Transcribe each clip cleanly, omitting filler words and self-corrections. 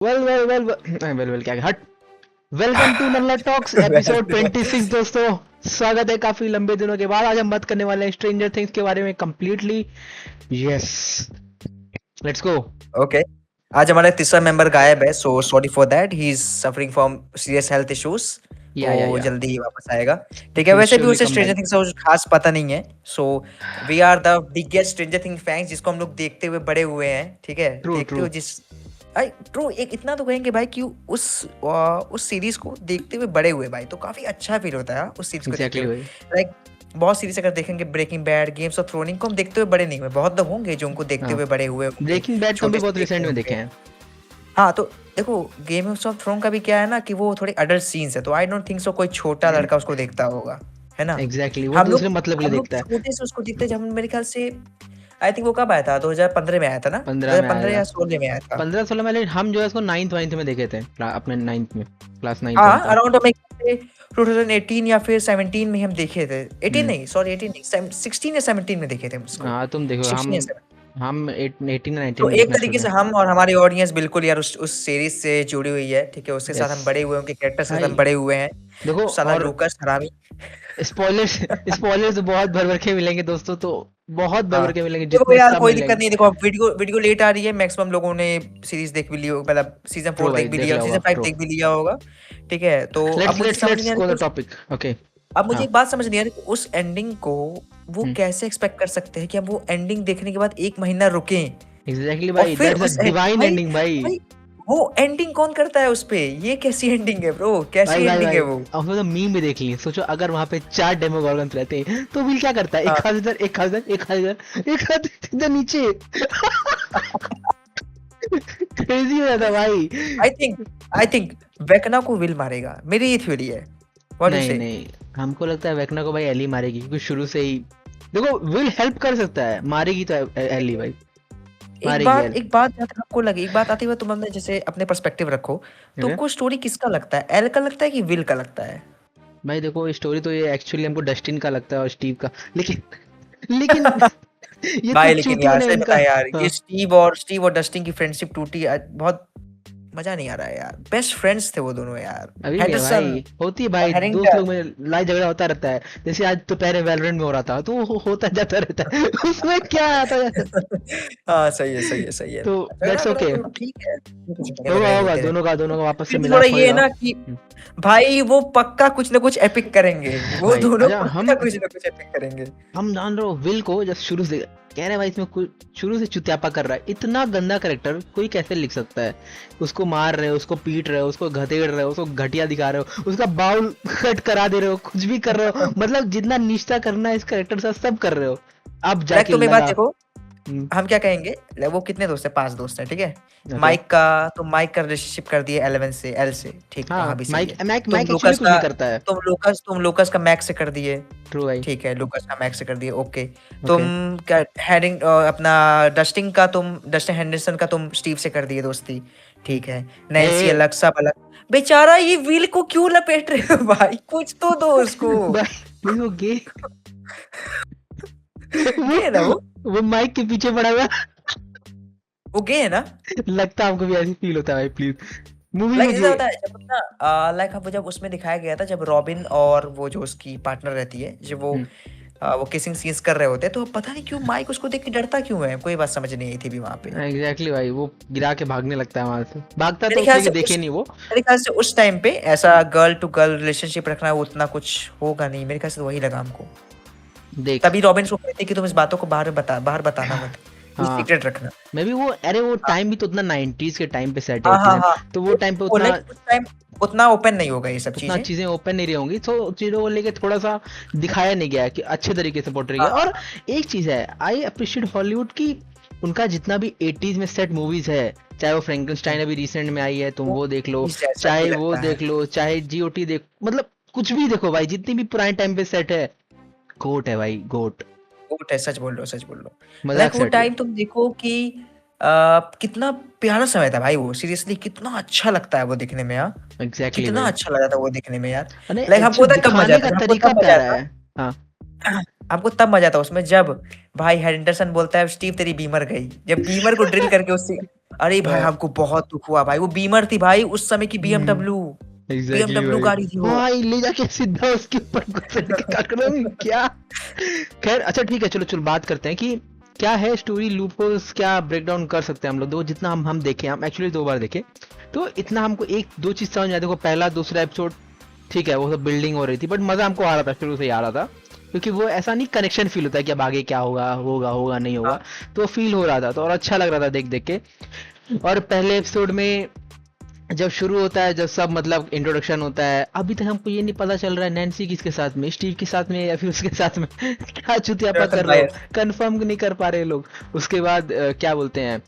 Well क्या हट। Welcome to Nalla talks episode 26 दोस्तों। स्वागत है काफी लंबे दिनों के बाद। आज हम बात करने वाले हैं स्ट्रेंजर थिंग्स के बारे में completely. Yes, let's go. Okay. आज हमारा तीसरा मेंबर गायब है, so sorry for that. He is suffering from serious health issues. तो या जल्दी ही वापस आएगा। ठीक है, ही वैसे भी श्योरली उसे कम स्ट्रेंजर बैक। थिंग्स का कुछ खास पता नहीं है। So we are the biggest stranger things fans, जिसको हम लोग देखते हुए बड़े हुए हैं। ठीक है, ट्रू देखते ट्रू। हो जिस आई ट्रू एक इतना तो कहेंगे भाई कि उस सीरीज को देखते हुए बड़े हुए भाई, तो काफी अच्छा फील होता है उस सीरीज को देखते एग्जैक्टली हुए। भाई। लाइक बहुत सीरीज अगर देखेंगे, breaking bad, games of throne, इनको हम देखते हुए बड़े नहीं हुए। बहुत लोग होंगे जो उनको देखते हाँ, हुए बड़े हुए होंगे, ब्रेकिंग बैड तो हम भी छोटे से बहुत देखते रिसेंट में देखे होंगे। हैं। हाँ, तो देखो, गेम ऑफ थ्रोन का भी क्या है ना कि वो थोड़े अडल्ट सीन्स है, तो आई डोंट थिंक सो कोई छोटा लड़का उसको देखता होगा, है ना। एग्जैक्टली, वो हम लोग दूसरे मतलब के लिए हम लोग देखता है। छोटे से उसको देखते हैं, जब हम मेरे ख्याल से आई थिंक वो कब आया था, 2015 में आया था ना, 15 में आया 2015 था। या 16 में आया था। 15-16 में हम जो है उसको नाइन्थ वाइन्थ में देखे थे, अपने नाइन्थ में, क्लास नाइन्थ हाँ, टेंथ में। अराउंड हमें 2018 या फिर 17 में हम देखे थे। 18 हम्म। नहीं, सॉरी 18 नहीं, 16 या 17 में देखे थे हम इसको। हाँ तुम देखो, 16 या 17। हम 18 19 तो में एक देखना तरीके शुरू से किया। हम और हमारी ऑडियंस बिल्कुल यार उस सीरीज से जुड़ी हुई है। ठीक है, उसके साथ यस हम बड़े हुए हैं, उनके कैरेक्टर्स के साथ हम भाई। बड़े हुए हैं। देखो, साला और लूकास हरामी। स्पॉयलर्स स्पॉयलर्स बहुत भर भर के मिलेंगे दोस्तों, तो बहुत भर भर हाँ, के मिलेंगे, देखो जितने यार सब कोई मिल दिक्कत जाएंगे। नहीं है। देखो, अब वीडियो वीडियो लेट आ रही है, मैक्सिमम लोगों ने सीरीज देख भी ली हो, मतलब सीजन ट्रू 4 भाई, देख भी देख लिया, लिया होगा। Season 5 true. देख भी लिया होगा। ठीक है, तो अब लेट्स मुझे लेट्स समझ नहीं लेट्स आ गो रहा द कि टॉपिक। ओके। अब मुझे हाँ। एक बात समझ नहीं आ रही कि उस एंडिंग को वो हम्म। कैसे एक्सपेक्ट कर सकते हैं कि हम वो एंडिंग देखने के बाद एक महीना रुकें एग्जैक्टली और भाई, फिर दैट्स अ उस डिवाइन भाई एंडिंग भाई। भाई वो एंडिंग कौन करता है उस पे? ये कैसी एंडिंग है ब्रो, कैसी भाई भाई एंडिंग है भाई, वो? अब तो मीम भी देख लिए। सोचो अगर वहां पे 4 डेमोगोर्गन्स रहते हैं तो विल क्या करता है? एक हाँ। हाथ इधर, एक हाथ इधर, एक हाथ इधर, एक हाथ इधर नीचे। क्रेजी हो जाता भाई। I think I think Vecna को विल मारेगा, मेरी ये थ्योरी है। व्हाट यू नहीं से? नहीं, हमको लगता है वेकना को भाई एली मारेगी, क्योंकि शुरू से ही देखो विल हेल्प कर सकता है, मारेगी तो एली भाई, मारेगी एल। एक बात जहाँ तक आपको लगे, एक बात आती हुई तुम अपने जैसे अपने पर्सपेक्टिव रखो। ओके तुमको स्टोरी किसका लगता है, एल का लगता है कि विल का लगता है? भाई, देखो स्टोरी तो ये एक्चुअली हमको डस्टिन का लगता है और स्टीव का, लेकिन लेकिन ये तो भाई लेकिन चूतियों यार ने सही इनका। बताएं यार, ये हाँ, स्टीव और डस्टिन की फ्रेंडशिप टूटी आज, बहुत मजा नहीं आ रहा है यार। बेस्ट फ्रेंड्स थे वो दोनों यार। अभी भी है हेडरसन भाई, होती है और भाई, दोस्त हैरिंगटन। लोग में लड़ाई झगड़ा होता रहता है। जैसे आज दोपहर वैलोरेंट में हो रहा था, तो वो होता जाता रहता है। उसमें क्या आता जाता है। हाँ, सही है, सही है, सही है। तो झगड़ा दैट्स करो ओके। तो ठीक है, कुछ नहीं होगा झगड़े होगा, होते रहते दोनों का वापस से हैं। फिर भी थोड़ा मिलाप ये है होएगा। ना कि भाई वो पक्का कुछ ना कुछ एपिक करेंगे, वो भाई दोनों अच्छा, पक्का कुछ ना कुछ एपिक करेंगे। हम जान रहे हो विल को जब शुरू से कह रहे हैं भाई, इसमें कुछ शुरू से चुत्यापा कर रहा है। इतना गंदा करेक्टर कोई कैसे लिख सकता है? उसको मार रहे हो, उसको पीट रहे हो, उसको घतेड़ रहे हो, उसको घटिया दिखा रहे हो, उसका बाउल कट करा दे रहे हो, कुछ भी कर रहे हो, मतलब जितना निष्ठा करना है इस करेक्टर से सब कर रहे हो। अब लाइक जाके तुम एक बात लगा। देखो, हम क्या कहेंगे, वो कितने दोस्त है? 5 दोस्त है, ठीक है। ओके। माइक का रिलेशनशिप कर दिए 11 से, एल से, ठीक, वहां हाँ, भी सही माइक है। माइक तुम माइक एक्चुअली लूकस कुछ का नहीं करता है। तुम लूकस का मैक्स से कर दिए, ट्रू भाई। ठीक है, लूकस का मैक्स से कर दिए, ओके। तुम ओके। क्या अपना डस्टिन हेंडरसन का तुम स्टीव से कर दिए दोस्ती, ठीक है। नैन्सी ए अलग, सब अलग। बेचारा ये व्हील को क्यों लपेट रहे हो भाई? कुछ तो दो उसको। भाई वो गे गे है ना वो वो माइक के पीछे पड़ा हुआ। वो गे है ना। लगता है हमको भी ऐसी फील होता है भाई, प्लीज। मूवी लाइक में ऐसा गे। होता है जब ना, लाइक वो जब उसमें दिखाया गया था, जब रॉबिन और वो जो उसकी पार्टनर रहती है, जब वो किसिंग सीन्स कर रहे होते हैं, तो पता नहीं क्यों माइक उसको देख के डरता क्यों है, कोई बात समझ नहीं आई थी भी वहां पे। एग्जैक्टली भाई, वो गिरा के भागने लगता है वहां से, भागता मेरे तो ख्याल उसने से कि उस देखे नहीं वो। मेरे ख्याल से उस टाइम पे ऐसा गर्ल टू गर्ल रिलेशनशिप रखना उतना कुछ होगा नहीं, मेरे ख्याल से तो वही लगा हमको। देख। तभी रॉबिन को कहती कि तुम इस बातों को बाहर बताना मत, ये हाँ, सीक्रेट रखना। मैं भी वो, अरे वो हाँ, टाइम भी तो उतना 90s के टाइम पे सेट है हाँ, हाँ, चीजें। हाँ। तो वो टाइम पे वो उतना लाइक उस टाइम उतना ओपन नहीं होगा ये सब उतना चीजें। चीजें ओपन नहीं रही होंगी, तो चीजों को लेके थोड़ा सा दिखाया नहीं गया है कि अच्छे तरीके से पोर्ट्रे हाँ, किया। हाँ, और हाँ। एक चीज है, आई अप्रिशिएट हॉलीवुड की, उनका जितना भी 80s में सेट मूवीज है, चाहे वो फ्रैंकनस्टाइन अभी रिसेंट में आई है, तुम वो वो देख लो, इस जैसा ही चाहे वो लगता है। देख लो, चाहे जीओटी देख, मतलब कुछ भी देखो भाई, जितनी भी पुराने टाइम पे सेट है, गोट है भाई, गोट। गोट है, सच बोल रहे हो, सच बोल रहे हो। मजाक लाइक से वो हटके। टाइम तुम देखो कि कितना प्यारा समय था भाई वो, सीरियसली कितना अच्छा लगता है वो देखने में यार। एग्जैक्टली कितना भाई। अच्छा लगा था वो देखने में यार। अरे लाइक हमको एक्चुअली पता है कब मजा दिखाने आता का था, हमको तरीका तब मजा प्यारा आता है। हाँ। हमको तब मजा आता उसमें जब भाई हेंडरसन बोलता है स्टीव तेरी बीमर गई, जब बीमर को ड्रिल करके उससे अरे भाई हमको बहुत दुख हुआ भाई, वो बीमर थी भाई उस समय की बीएमडब्ल्यू, एग्जैक्टली बीएमडब्ल्यू भाई। गाड़ी थी वो। भाई ले जाके सीधा उसके ऊपर घुसेड़ के काटना भी क्या। खैर अच्छा ठीक है, चलो चलो बात करते हैं कि क्या है स्टोरी लूपहोल्स, क्या ब्रेक डाउन कर सकते हैं हम लोग। दो जितना हम देखे, हम एक्चुअली 2 बार देखे, तो इतना हमको एक दो चीज समझ में आया। देखो पहला दूसरा एपिसोड ठीक है, वो सब बिल्डिंग हो रही थी, बट मजा हमको आ रहा था, शुरू से ही आ रहा था, क्योंकि वो ऐसा नहीं कनेक्शन फील होता है कि अब आगे क्या होगा, होगा होगा नहीं होगा, हाँ तो फील हो रहा था, तो और अच्छा लग रहा था देख देख के। और पहले एपिसोड में जब शुरू होता है, जब सब मतलब इंट्रोडक्शन होता है, अभी तक हमको ये नहीं पता चल रहा है नैन्सी किसके साथ में, स्टीव के साथ में या फिर उसके साथ में क्या चुतियापा कर रहे हो, बायस। कंफर्म नहीं कर पा रहे लोग। उसके बाद क्या बोलते हैं,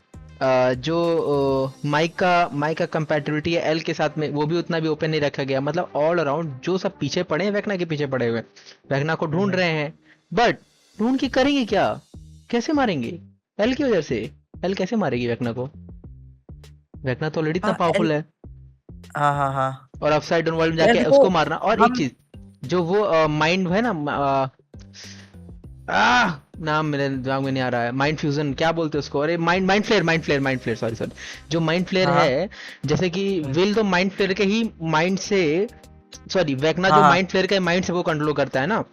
जो माइक का कंपैटिबिलिटी है एल के साथ में, वो भी उतना भी ओपन नहीं रखा गया। मतलब ऑल अराउंड जो सब पीछे पड़े हैं, वेकना के पीछे पड़े हुए हैं, वेकना को ढूंढ रहे हैं, बट ढूंढ के करेंगे क्या, कैसे मारेंगे एल की वजह से। एल कैसे मारेगी वेकना को, वेकना तो ऑलरेडी इतना हाँ पावरफुल है, हाँ हाँ हाँ और अपसाइड डाउन वर्ल्ड में यार जाके देखो उसको मारना। और एक हम चीज, जो वो माइंड है ना, नाम मेरे दिमाग में नहीं आ रहा है, माइंड फ्यूजन क्या बोलते हैं उसको, अरे माइंड फ्लेयर सॉरी सॉरी, जो माइंड फ्लेयर हाँ है, जैसे कि विल तो माइंड फ्लेयर के ही माइंड से, सॉरी वेकना हाँ जो हाँ माइंड फ्लेयर के माइंड से वो कंट्रोल करता है ना,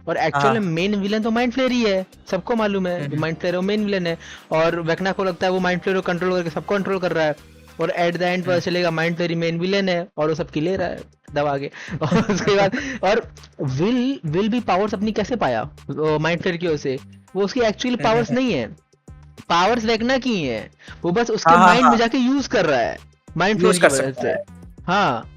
और एक्चुअल में हाँ मेन विलन तो माइंड फ्लेयर ही है, सबको मालूम है, जो माइंड फ्लेयर है वो मेन विलन है, और वेकना को लगता है वो माइंड फ्लेयर को कंट्रोल करके सबको कंट्रोल कर रहा है, और एट द एंड पता चलेगा माइंड फ्लेयर ही मेन विलन है, और वो सबकी ले रहा है दबा के। और उसके बाद और विल भी पावर्स अपनी कैसे पाया माइंड फ्लेयर की वजह से, वो उसकी एक्चुअली पावर्स नहीं है, पावर्स वेकना की ही है, वो बस उसके हाँ हाँ माइंड में हाँ जाके यूज कर रहा है माइंड फ्लेयर यूज की कर वजह सकता से। है। हाँ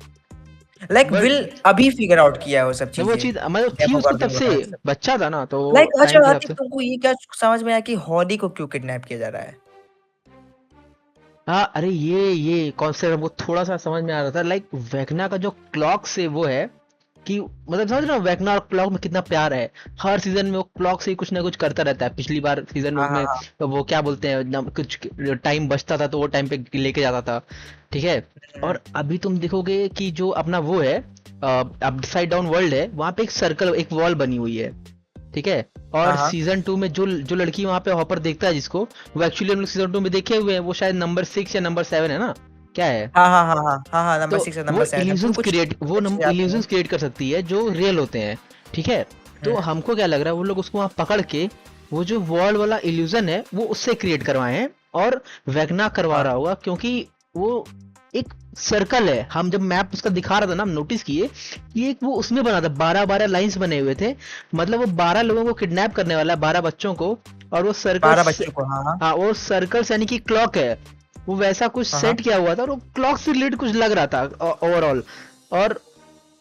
लाइक बट विल अभी फिगर आउट किया है वो सब वो चीजें, चीज मतलब थी डेमो उसको तब गॉर्डन से, वगैरह सब। बच्चा था ना, तो लाइक टाइम अच्छा के हिसाब आतिफ से। तुमको ये क्या समझ में आया कि हॉली को क्यों किडनैप किया जा रहा है? हाँ अरे ये कॉन्सेप्ट हमको थोड़ा सा समझ में आ रहा था, लाइक वेकना का जो क्लॉक से वो है कि मतलब समझ रहे हो वेकना और क्लॉक में कितना प्यार है, हर सीजन में वो क्लॉक से ही कुछ ना कुछ करता रहता है। पिछली बार सीजन में हाँ हाँ उसमें हाँ तो वो क्या बोलते हैं कुछ टाइम बचता था तो वो टाइम पे लेके जाता था, ठीक है। और अभी तुम देखोगे कि जो अपना वो है अपसाइड डाउन वर्ल्ड है, वहां पे एक सर्कल, एक वॉल बनी हुई है, ठीक है। हाँ और हाँ सीजन 2 में जो जो लड़की वहां पे हॉपर देखता है जिसको, वो एक्चुअली हम लोग सीजन 2 में देखे हुए हैं, वो शायद नंबर 6 या नंबर 7 है ना, क्या है। हाँ हाँ हाँ हाँ हाँ हाँ तो नंबर 6 और वो नंबर 7 हमको इल्यूजन्स कुछ क्रिएट, वो याद नहीं है। इल्यूजन्स क्रिएट कर सकती है जो रियल होते हैं, ठीक है। तो हम्म, हमको क्या लग रहा है, वो लोग उसको वहां पकड़ के वो जो वॉल वाला इल्यूजन है वो उससे क्रिएट करवाए हैं, और वेगना करवा हाँ रहा होगा, क्योंकि वो एक सर्कल है। हम जब मैप उसका दिखा रहा था ना, हम नोटिस किए कि एक वो उसमें बना था, 12-12 लाइंस बने हुए थे, मतलब वो 12 लोगों को किडनैप करने वाला है, 12 बच्चों को। और वो सर्कल, 12 बच्चों को, हाँ हाँ हाँ वो सर्कल्स यानी कि क्लॉक है, वो वैसा कुछ हाँ हाँ सेट किया हुआ था, और वो क्लॉक से रिलेटेड कुछ लग रहा था ओवरऑल। और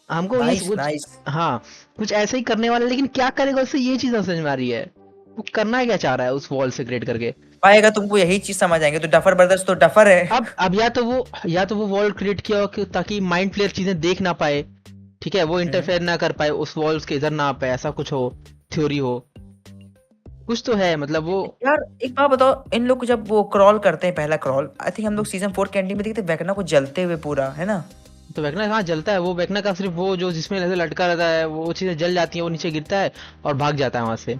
हमको ये नाइस कुछ, नाइस। हाँ कुछ ऐसे ही करने वाला है, लेकिन क्या करेगा उससे, ये चीज समझ में आ रही है, वो करना क्या चाह रहा है उस वॉल से क्रिएट करके। पाएगा तुमको यही चीज समझ आएंगे, तो डफर ब्रदर्स तो डफर है। अब या तो वो वॉल क्रिएट किया हो कि ताकि माइंड फ्लेयर चीजें देख ना पाए, ठीक है, वो हम्म, इंटरफेयर ना कर पाए, उस वॉल्स के इधर ना आ पाए, ऐसा कुछ हो, थ्योरी हो, कुछ तो है मतलब वो। यार एक बात बताओ, इन लोग जब वो क्रॉल करते हैं, पहला क्रॉल आई थिंक हम लोग सीजन 4 के एंडिंग में देखते हैं वेगना को जलते हुए पूरा, है ना? तो वेगना कहाँ जलता है, वो वेगना का सिर्फ वो जो जिसमें ऐसे लटका रहता है वो चीजें जल जाती है, वो नीचे गिरता है और भाग जाता है वहां से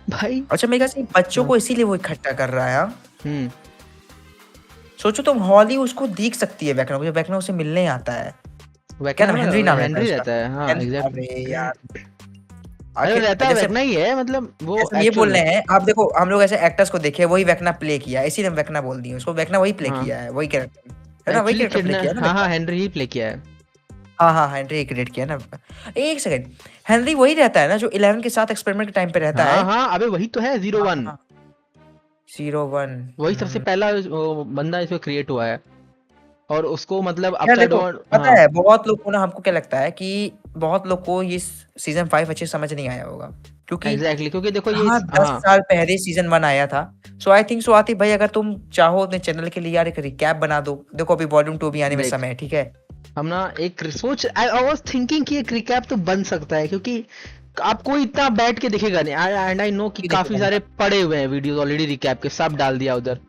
भाई। अच्छा मेरे ख्याल से बच्चों हाँ। को इसीलिए वो इकट्ठा कर रहा है, हाँ? हम्म। सोचो तुम, हॉली उसको दिख सकती है वेगना को, जब वेगना उसे मिलने आता है। क्या वेगना नाम, हेनरी नाम रहता है हेनरी उसका। रहता है, हाँ अरे एग्जैक्टली। यार अरे आखिर रहता है जैसे वेगना ही है, मतलब वो जैसे हम ये एक्चुअल बोल में। रहे हैं, आप देखो हम लोग ऐसे एक्टर्स को देखे वही वेगना प्ले किया है, इसीलिए हम वेगना बोल दिए उसको, वेगना वही प्ले हाँ किया है, वही कैरेक्टर है ना, वही एक्चुअली कैरेक्टर प्ले किडना, किया है ना हाँ हाँ वेगना। हेनरी ही प्ले किया है। हाँ हाँ हेनरी क्रिएट किया है ना। एक सेकंड, हेनरी वही रहता है ना जो 11 के साथ एक्सपेरिमेंट के टाइम पे रहता हाँ है? हाँ अबे वही तो है, 01, हाँ 01। वही सबसे पहला बंदा इसमें क्रिएट हुआ है, और उसको मतलब यार अपसाइड देखो डाउन, पता हाँ है बहुत लोग को ना, हमको क्या लगता है कि बहुत लोग को ये सीजन 5 अच्छे समझ नहीं आया होगा, क्योंकि एग्जैक्टली क्योंकि देखो ये कहाँ 10 हाँ साल पहले सीजन 1 आया था। सो आई थिंक सो आतिफ भाई, अगर तुम चाहो अपने चैनल के लिए यार एक रिकैप बना दो, देखो अभी वॉल्यूम 2 भी आने में देख, समय है, ठीक है? हम ना एक सोच, आई वाज थिंकिंग कि एक रिकैप तो बन सकता है, क्योंकि आपको इतना बैठ के दिखेगा नहीं, एंड आई नो कि ये काफी देखिएगा सारे ना। पड़े हुए हैं वीडियोस ऑलरेडी रिकैप के, सब डाल दिया उधर,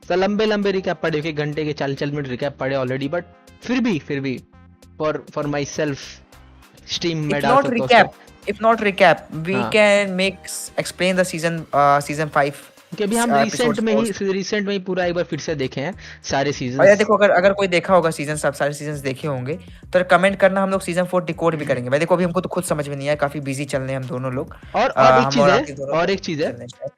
तो लंबे लंबे रिकैप पड़े, एक घंटे के 40-40 मिनट रिकैप पड़े ऑलरेडी, बट फिर भी फॉर माई सेल्फ स्टीम में If डाल not सकते हो recap, उसको। we हाँ, can explain the season 5 क्योंकि अभी हम episodes more. रिसेंट में ही पूरा एक बार फिर से देखे हैं सारे और यार सीजन्स। देखो, अगर अगर कोई देखा होगा सीजन, सब सारे सीजन देखे होंगे, तो कमेंट करना, हम लोग सीजन 4 डिकोड भी करेंगे भाई। देखो अभी हमको तो खुद समझ में नहीं आया, काफी बिजी चल रहे हैं हम दोनों लोग। और एक हम चीज और है, आतिफ दोनों और एक बिजी चीज है, चल रहे हैं शायद।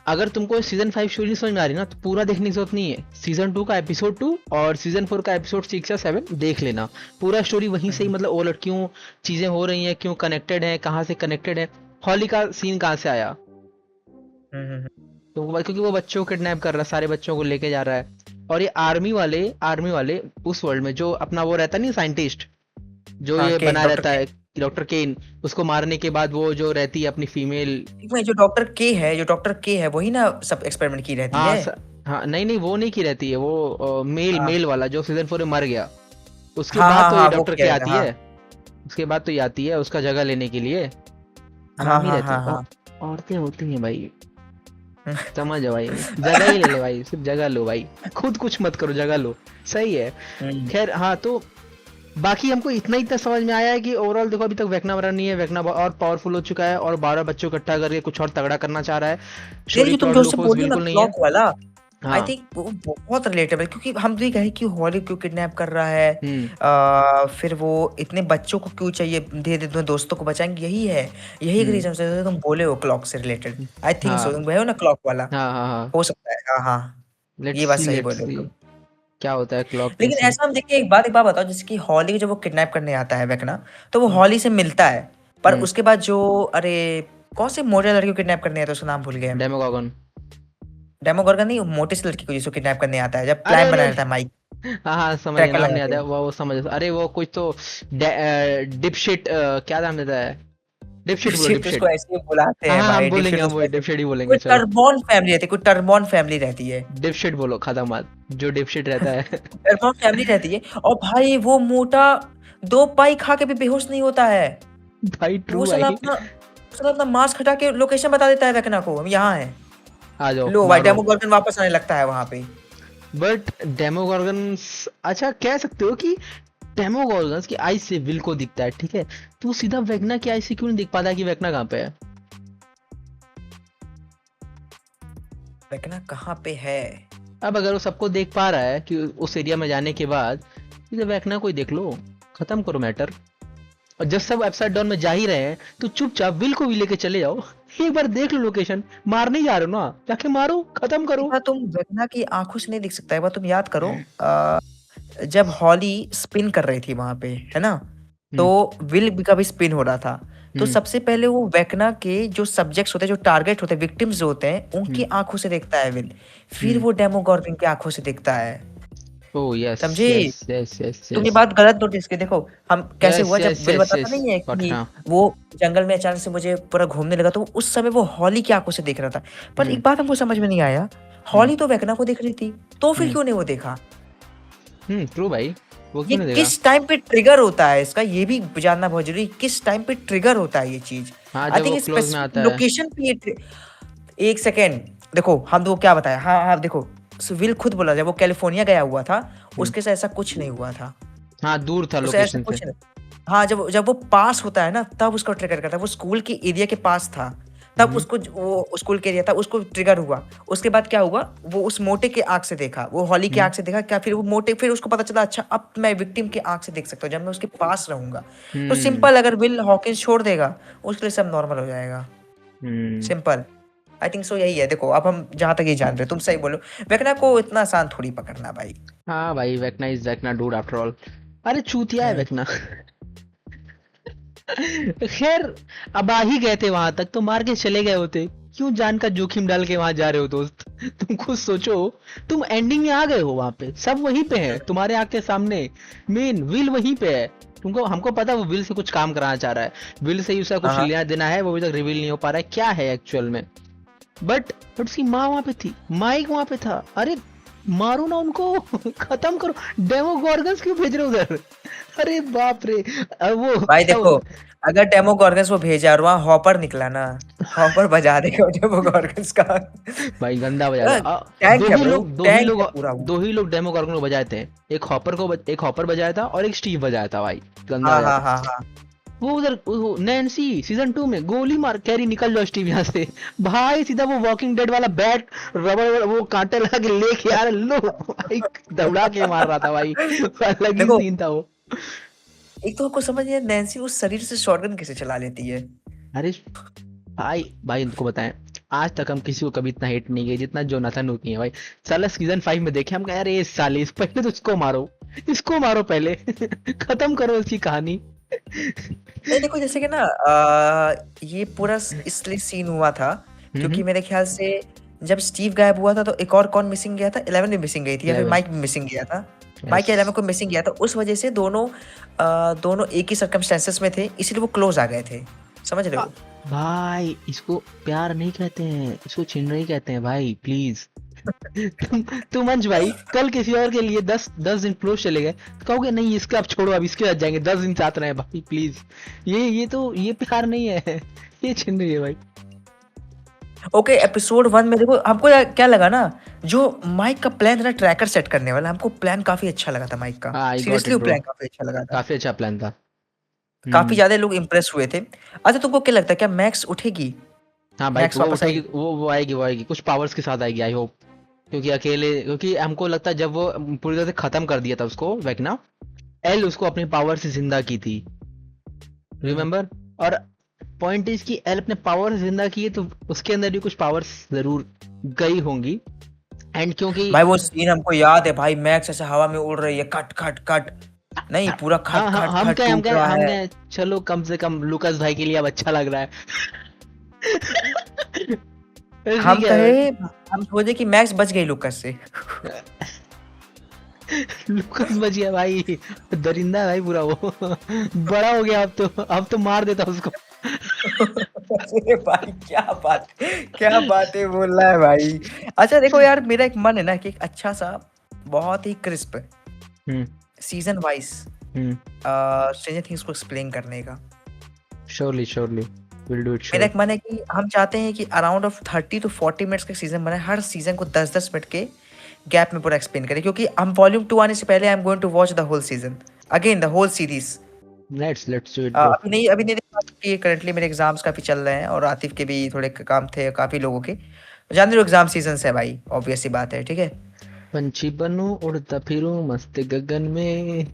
अगर तुमको सीजन 5 स्टोरी नहीं समझ में आ रही ना, तो पूरा देखने की जरूरत नहीं है। सीजन 2 का एपिसोड 2 और सीजन 4 का एपिसोड 6 या 7 देख लेना। पूरा स्टोरी वहीं से ही, हम्म, मतलब वो क्यों चीजें हो रही हैं, क्यों कनेक्टेड है, कहाँ से कनेक्टेड है, हॉली का सीन कहाँ से आया। हम्म, हम्म, तो क्योंकि वो बच्चों को किडनैप कर रहा है, सारे बच्चों को लेके जा रहा है। और ये आर्मी वाले उस वर्ल्ड में जो अपना वो रहता नहीं, साइंटिस्ट जो हाँ, ये केन, बना डॉक्टर रहता केन। है, डॉक्टर केन, उसको मारने के बाद वो जो रहती है अपनी फीमेल। एक में जो डॉक्टर के है वही ना सब एक्सपेरिमेंट की रहती हाँ है। हाँ, नहीं नहीं, वो नहीं की रहती है, वो मेल हाँ मेल वाला जो सीजन 4 में मर गया। उसके हाँ बाद हाँ तो ये हाँ, वो डॉक्टर किया के रहता आती है, है। उसके बाद तो ये आती है उसका जगह लेने के लिए। हाँ हरामी हाँ रहती हाँ है हाँ औरतें होती हैं भाई। हाँ। समझ जाओ भाई, जगह ही ले ले भाई, सिर्फ जगह लो भाई, खुद कुछ मत करो, जगह लो। सही है। हम्म, खैर हाँ, तो बाकी हमको इतना समझ में आया है कि ओवरऑल देखो अभी तक वेकना मरा नहीं है, वेकना और पावरफुल हो चुका है और 12 बच्चों को इकट्ठा करके कुछ और तगड़ा करना चाह रहा है। ये स्टोरी जो तुम प्लॉट जो सब लूपहोल्स बोल रहे हो ना बिल्कुल नहीं है। क्लॉक वाला, आई हाँ। थिंक वो बहुत रिलेटेबल, क्योंकि हम तो ये कहे कि हॉली क्यों किडनैप कर रहा है, हम्म। फिर वो इतने बच्चों को क्यों चाहिए, धीरे धीरे दोस्तों को बचाएंगे, यही है, यही एक हम्म। रीजन से तुम बोले हो क्लॉक से रिलेटेड। आई थिंक सो, हाँ तुम गए हो ना क्लॉक वाला, हाँ हाँ हाँ। हो सकता है, हाँ हाँ, ये बात सही लेट्स बोले हो सी तुम। क्या होता है क्लॉक में लेकिन से। ऐसा हम देखिए, एक बात बताओ, जैसे कि हॉली जब वो किडनैप करने आता है वेकना, तो वो हम्म। हॉली से मिलता है, पर हम्म। उसके बाद जो, अरे कौन से मोटे लड़के को किडनैप करने आता है, उसका नाम भूल गए हम। डेमोगॉगन। डेमोगोर्गन नहीं, मोटे से लड़की को जिसको किडनैप करने आता है, जब अरे प्लान अरे बना रहता है माइक, हाँ हाँ, समझ गया, ट्रैकर नाम लगा नहीं आता के। है, वो समझ, अरे वो कुछ तो डिपशिट, क्या नाम देता है, डिपशिट बोलो, शिट, उसको डिपशिट। ऐसे ही बुलाते हाँ हैं हाँ, हम भाई, बोलेंगे, डिपशिट हम उसको वही ऐसे। डिपशिट ही बोलेंगे, कोई चलो। टर्बॉन फैमिली रहती है, कोई टर्बॉन फैमिली रहती है। डिपशिट बोलो, खत्म बात, जो डिपशिट रहता है। टर्बॉन फैमिली रहती है, और भाई वो मोटा 2 पाई खा के भी बेहोश नहीं होता है। भाई वो ट्रू साला भाई। अपना वो साला अपना मास्क हटा के लोकेशन बता देता है रखना को, हम यहाँ हैं। आ जाओ लो भाई, मारो। डेमोगोर्गन वापस आने लगता है वहां पे। बट डेमोगॉर्गन, अच्छा कह सकते हो कि डेमोगॉर्गन्स की आई से विल को दिखता है, ठीक है, तो वो सीधा वेगना की आई से क्यों नहीं दिख पाता कि वेगना कहाँ पे है। रखना कहाँ पे है? अब अगर वो सबको देख पा रहा है कि उस एरिया में जाने के बाद, सीधा वेगना को ही देख लो, खत्म करो मैटर। और जब सब अपसाइड डाउन में जा ही रहे हैं तो चुपचाप विल को भी लेके चले जाओ। एक बार देख लो लोकेशन, मारने ही जा रहे हो ना, जाके मारो, खत्म एक करो। बार तुम रखना की आंखों से नहीं दिख सकता, एक बार तुम याद करो, जब हॉली स्पिन कर रही थी वहां पे, है ना, तो हम्म। विल का भी स्पिन हो रहा था। तो हम्म। सबसे पहले वो वेकना के जो सब्जेक्ट्स होते हैं, जो टारगेट होते हैं, विक्टिम्स जो होते हैं, उनकी हम्म। आंखों से देखता है विल, फिर हम्म। वो डेमोगोर्गन की आंखों से देखता है। ओह यस समझे? यस यस यस तुम ये यस बात गलत नोटिस की, देखो हम कैसे यस हुआ, जब यस विल यस बताता यस नहीं है गॉट कि हाँ। वो जंगल में अचानक से मुझे पूरा घूमने लगा, तो उस समय वो हॉली की आंखों से देख रहा था। पर हम्म। एक बात हमको समझ में नहीं आया, हम्म। हॉली तो वेकना को देख रही थी, तो फिर हम्म। क्यों नहीं वो देखा? ट्रू भाई, वो ये क्यों नहीं देगा। किस टाइम पे ट्रिगर होता है इसका, ये भी जानना बहुत जरूरी, किस टाइम पे ट्रिगर होता है ये चीज। हाँ, आई जब वो थिंक क्लोज में स्पेसिफिक आता है। लोकेशन पे एक सेकेंड, देखो हम तो क्या बताया, हाँ हाँ देखो, विल खुद बोला जब वो कैलिफोर्निया गया हुआ था, हम्म। उसके साथ ऐसा कुछ नहीं हुआ था, हाँ, दूर था उसे ऐसा लोकेशन से। कुछ नहीं। हाँ, जब जब वो पास होता है ना, तब उसको ट्रिगर करता है, वो स्कूल के एरिया के पास था, तब हम्म। उसको वो स्कूल के एरिया था, उसको ट्रिगर हुआ। उसके बाद क्या हुआ, वो उस मोटे के आंख से देखा, वो हॉली के हम्म। आंख से देखा क्या, फिर वो मोटे, फिर उसको पता चला अच्छा अब मैं विक्टिम के आंख से देख सकता हूँ जब मैं उसके पास रहूंगा। तो हम्म। सिंपल, अगर विल हॉकिंस छोड़ देगा, उसके लिए सब नॉर्मल हो जाएगा। हम्म। सिंपल, आई थिंक सो यही है। देखो अब हम जहां तक ये जान रहे हैं, तुम सही बोलो, वेकना को इतना आसान थोड़ी पकड़ना भाई। हाँ भाई, Vecna is Vecna dude after all. अरे चूतिया है हम्म, वेकना। खैर, अब आ ही गए थे वहां तक तो मार के चले गए होते, क्यों जान का जोखिम डाल के वहां जा रहे हो दोस्त। तुम खुद सोचो, तुम एंडिंग में आ गए हो, वहां पे सब वहीं पे है तुम्हारे आंख के सामने, मेन विल वहीं पे है। तुमको, हमको पता है वो विल से कुछ काम कराना चाह रहा है, विल से ही उसका कुछ हाँ लेना देना है, वो अभी तक रिवील नहीं हो पा रहा है क्या है एक्चुअल में। बट उसकी माँ वहां पे थी, माइक वहां पे था, अरे मारो ना उनको। खत्म करो, डेमोगॉर्गन्स क्यों भेज रहे हो उधर। अरे बाप रे। अब वो भाई, क्या देखो अगर डेमोगोर्गन्स वो भेजा और वहाँ हॉपर निकला ना, हॉपर बजा देगा डेमोगोर्गन्स का। भाई गंदा बजाएगा। टैंक है ब्रो, टैंक है पूरा वो। दो ही लोग डेमोगॉर्गन को बजाए थे, एक हॉपर बजाया था और एक स्टीव बजाया था भाई, गंदा हाँ बजाया हाँ था। हाँ हाँ, वो उधर नैन्सी सीजन 2 में गोली मार, कैरी निकल जाओ स्टीव यहाँ से भाई, सीधा वो वॉकिंग डेड वाला बैट रबर वो कांटे लगा के लेके आ रहे लो भाई, दौड़ा के मार रहा था भाई, अलग ही देखो सीन था वो। एक तो आपको समझ नहीं, नैन्सी उस शरीर से शॉटगन कैसे चला लेती है? अरे भाई भाई इनको बताएं, आज तक हम किसी को कभी इतना हेट नहीं किया जितना जोनाथन को किए भाई। साला सीजन 5 में देखे हम कह अरे इस साले इस पहले तो इसको मारो पहले खत्म करो इसकी कहानी। नहीं देखो, जैसे कि ना ये पूरा इसलिए सीन हुआ था क्योंकि मेरे ख्याल से जब स्टीव गायब हुआ था तो एक और कौन मिसिंग गया था, 11 भी मिसिंग गई थी, या फिर 11 माइक भी मिसिंग गया था। माइक यस या 11 को मिसिंग गया था, उस वजह से दोनों एक ही सर्कमस्टेंसेस में थे, इसीलिए वो क्लोज आ गए थे, समझ रहे हो? भाई इसको प्यार नहीं कहते हैं, इसको छिनरई कहते हैं भाई, प्लीज। तुम अंश भाई कल किसी और के लिए 10 दिन क्लोज चले गए तो कहोगे नहीं इसका अब छोड़ो, अब इसके साथ जाएंगे 10 दिन साथ रहे भाई प्लीज। ये तो ये प्यार नहीं है, ये छिनरई है भाई। ओके, एपिसोड 1 में देखो हमको क्या लगा ना, जो माइक का प्लान था ट्रैकर सेट करने वाला, हमको प्लान काफी अच्छा लगा था माइक का, हाँ आई गॉट सीरियसली इट वो ब्रो, प्लान काफी अच्छा लगा था, काफी अच्छा प्लान था। काफी ज्यादा लोग इम्प्रेस हुए थे। अच्छा तुमको क्या लगता है, क्या मैक्स उठेगी? हाँ भाई मैक्स वो वापस उठेगी, आएगी? वो आएगी कुछ पावर्स के साथ आएगी आई होप। क्योंकि अकेले, क्योंकि हमको लगता है जब वो पूरी तरह से खत्म कर दिया था उसको वेक्ना, एल उसको अपनी पावर से जिंदा की थी, रिमेम्बर? और पॉइंट इज कि एल अपने पावर से जिंदा की है तो उसके अंदर भी कुछ पावर्स जरूर गई होंगी। एंड क्योंकि भाई वो सीन हमको याद है भाई, मैक्स ऐसे हवा में उड़ रही है, कट कट कट, नहीं पूरा हाँ खट हाँ खट खट टूट रहा हम है। कहे चलो कम से कम लुकास भाई के लिए अब अच्छा लग रहा है। हम ठीक है। कहे, हम सोचे कि मैक्स बच गई लुकस से। लुकास बच गया भाई, दरिंदा है भाई पूरा वो, बड़ा हो गया अब तो मार देता उसको। अरे भाई क्या बातें बोल रहा है भाई। अच्छा देखो यार, मेरा एक मन है ना कि एक अच्छा सा बहुत ही crisp season wise Stranger Things को एक्सप्लेन करने का। श्योरली विल डू इट मेरा श्योर। एक मन है कि हम चाहते हैं कि अराउंड ऑफ 30 to 40 मिनट्स का सीजन बनाए, हर सीजन को 10-10 मिनट के गैप में पूरा एक्सप्लेन करें, क्योंकि हम वॉल्यूम 2 आने से पहले I am going to watch the whole season again, the whole series. Let's do it bro. अभी नहीं देखा क्योंकि करंटली मेरे एग्जाम्स काफी चल रहे हैं, और आतिफ के भी थोड़े काम थे, काफी लोगों के, जानते हो एग्जाम सीजन है भाई, ऑब्वियस सी बात है, ठीक है। पंछी बनूं उड़ता फिरूं मस्त गगन में।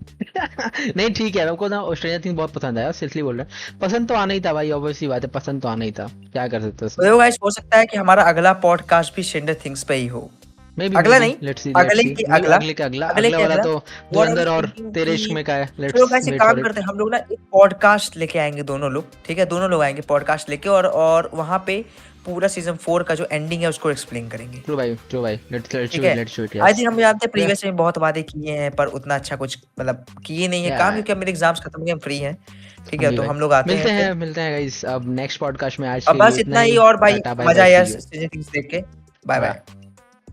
नहीं ठीक है, हमको ना स्ट्रेंजर थिंग्स बहुत पसंद आया, सीरियसली बोल रहे हैं, पसंद तो आना ही था भाई, ऑब्वियस सी बात है, पसंद तो आना ही था, क्या कर सकते हैं तो गाइस हो सकता है कि हमारा अगला पॉडकास्ट भी स्ट्रेंजर थिंग्स पे ही हो। अगला नहीं, लेट्स सी अगले की अगला, अगले का अगला, अगले अगला के वाला अगला। तो What I धुरंधर was और thinking तेरे इश्क कि में का है, चलो लेट्स गाइस एक वेट फॉर काम इट। करते हैं, हम लोग ना एक पॉडकास्ट लेके आएंगे दोनों लोग, ठीक है, दोनों लोग आएंगे पॉडकास्ट लेके, और वहां पे पूरा सीजन 4 का जो एंडिंग है उसको एक्सप्लेन करेंगे, ट्रू भाई ठीक है। Let's do it I yes. Think हम जानते हैं प्रीवियस में बहुत वादे किए हैं, पर उतना अच्छा कुछ मतलब किए नहीं है काम, क्योंकि अब मेरे एग्जाम्स खत्म हो गए, हम फ्री हैं, ठीक हम है, भी तो भाई हम लोग आते हैं फिर। मिलते हैं गाइस अब नेक्स्ट पॉडकास्ट में, आज अब के लिए बस इतना इतना ही, ही। और भाई टाटा बाय मजा बाय आया सी यू। सीजन 3 देख के, बाय बाय। बाय।